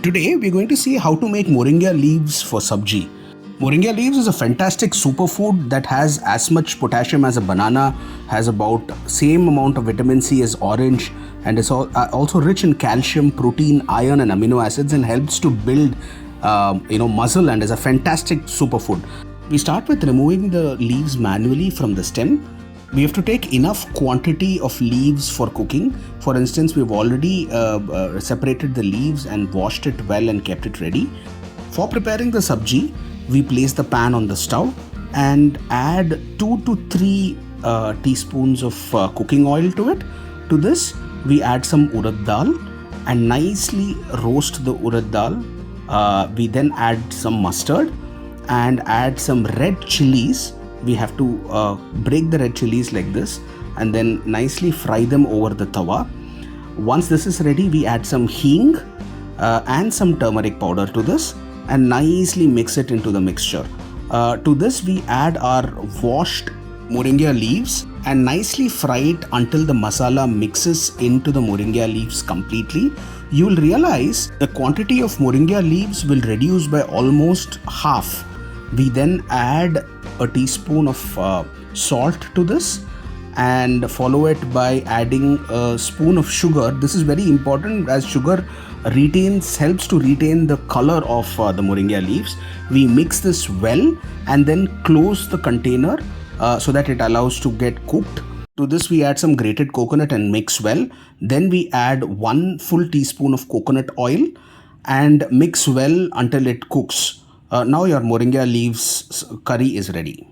Today we're going to see how to make moringa leaves for sabji. Moringa leaves is a fantastic superfood that has as much potassium as a banana, has about same amount of vitamin C as orange, and is also rich in calcium, protein, iron, and amino acids, and helps to build muscle, and is a fantastic superfood. We start with removing the leaves manually from the stem. We have to take enough quantity of leaves for cooking. For instance, we've already separated the leaves and washed it well and kept it ready. For preparing the sabji, we place the pan on the stove and add 2 to 3 teaspoons of cooking oil to it. To this, we add some urad dal and nicely roast the urad dal. We then add some mustard and add some red chilies. We have to break the red chilies like this and then nicely fry them over the tawa. Once this is ready, we add some hing and some turmeric powder to this and nicely mix it into the mixture. To this, we add our washed moringa leaves and nicely fry it until the masala mixes into the moringa leaves completely. You will realize the quantity of moringa leaves will reduce by almost half. We then add a teaspoon of salt to this and follow it by adding a spoon of sugar. This is very important as sugar helps to retain the color of the moringa leaves. We mix this well and then close the container so that it allows to get cooked. To this, we add some grated coconut and mix well. Then we add 1 full teaspoon of coconut oil and mix well until it cooks. Now your moringa leaves curry is ready.